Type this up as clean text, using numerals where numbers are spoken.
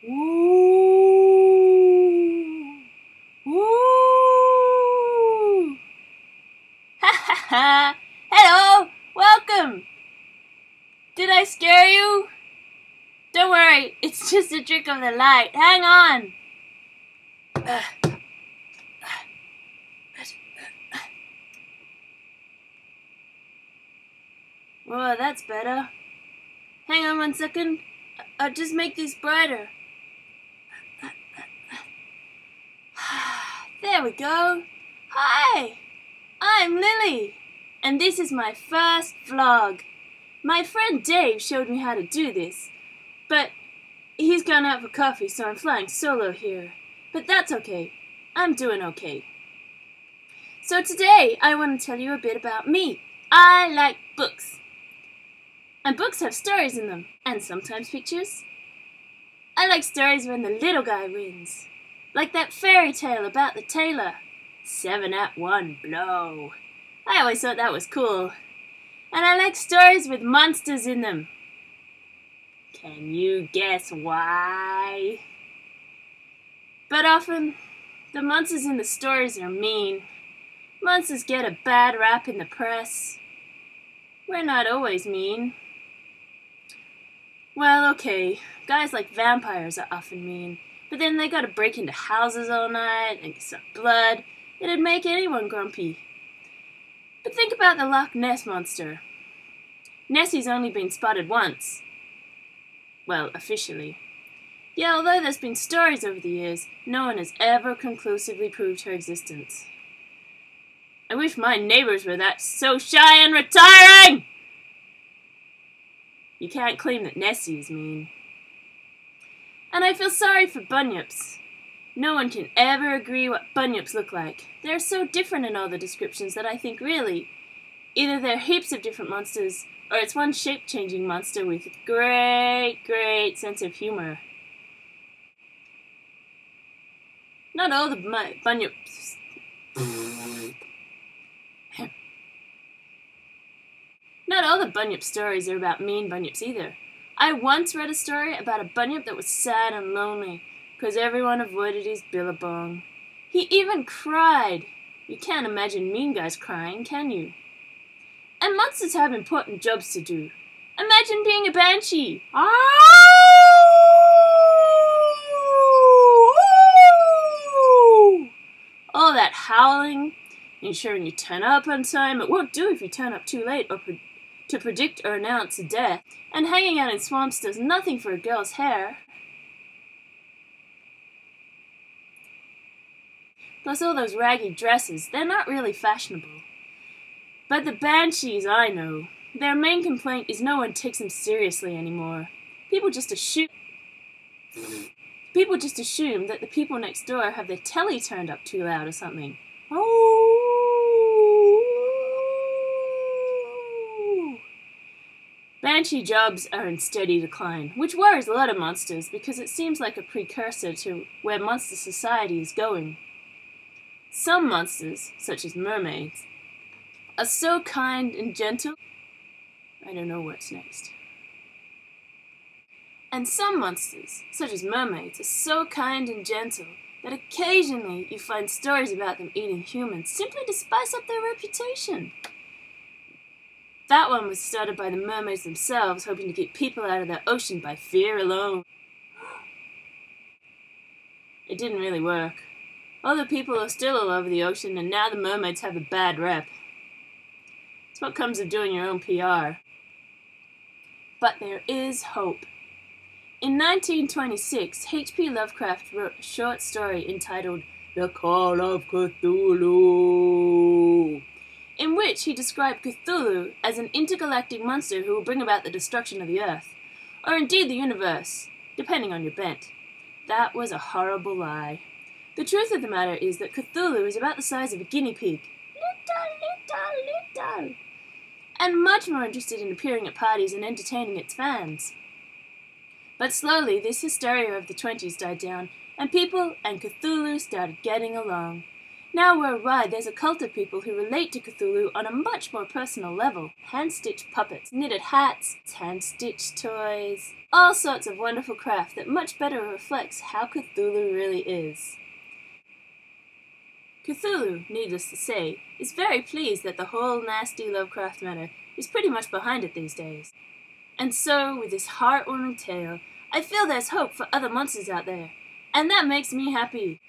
Ooh. Ooh. Ha ha ha. Hello. Welcome. Did I scare you? Don't worry. It's just a trick of the light. Hang on. Whoa, that's better. Hang on 1 second. I'll just make this brighter. There we go. Hi, I'm Lily, and this is my first vlog. My friend Dave showed me how to do this, but he's gone out for coffee, so I'm flying solo here. But that's okay. I'm doing okay. So today I want to tell you a bit about me. I like books. And books have stories in them, and sometimes pictures. I like stories when the little guy wins. Like that fairy tale about the tailor. 7 at 1 blow. I always thought that was cool. And I like stories with monsters in them. Can you guess why? But often, the monsters in the stories are mean. Monsters get a bad rap in the press. We're not always mean. Well, okay, guys like vampires are often mean, but then they gotta break into houses all night and suck blood. It'd make anyone grumpy. But think about the Loch Ness Monster. Nessie's only been spotted once. Well, officially. Yeah, although there's been stories over the years, no one has ever conclusively proved her existence. I wish my neighbors were that so shy and retiring! You can't claim that Nessie is mean. And I feel sorry for bunyips. No one can ever agree what bunyips look like. They're so different in all the descriptions that I think really, either they're heaps of different monsters, or it's one shape-changing monster with great sense of humor. Not all the bunyips... Not all the bunyip stories are about mean bunyips either. I once read a story about a bunyip that was sad and lonely because everyone avoided his billabong. He even cried. You can't imagine mean guys crying, can you? And monsters have important jobs to do. Imagine being a banshee. All that howling, ensuring you turn up on time. It won't do if you turn up too late or to predict or announce a death. And hanging out in swamps does nothing for a girl's hair. Plus all those raggy dresses, they're not really fashionable. But the banshees I know, their main complaint is no one takes them seriously anymore. People just assume that the people next door have their telly turned up too loud or something. Banshee jobs are in steady decline, which worries a lot of monsters because it seems like a precursor to where monster society is going. Some monsters, such as mermaids, are so kind and gentle. I don't know what's next. And some monsters, such as mermaids, are so kind and gentle that occasionally you find stories about them eating humans simply to spice up their reputation. That one was started by the mermaids themselves, hoping to keep people out of their ocean by fear alone. It didn't really work. All the people are still all over the ocean, and now the mermaids have a bad rep. It's what comes of doing your own PR. But there is hope. In 1926, H.P. Lovecraft wrote a short story entitled The Call of Cthulhu, in which he described Cthulhu as an intergalactic monster who will bring about the destruction of the Earth, or indeed the universe, depending on your bent. That was a horrible lie. The truth of the matter is that Cthulhu is about the size of a guinea pig. Little. And much more interested in appearing at parties and entertaining its fans. But slowly, this hysteria of the 20s died down, and people and Cthulhu started getting along. Now worldwide there's a cult of people who relate to Cthulhu on a much more personal level. Hand-stitched puppets, knitted hats, hand-stitched toys, all sorts of wonderful craft that much better reflects how Cthulhu really is. Cthulhu, needless to say, is very pleased that the whole nasty Lovecraft matter is pretty much behind it these days. And so, with this heartwarming tale, I feel there's hope for other monsters out there, and that makes me happy.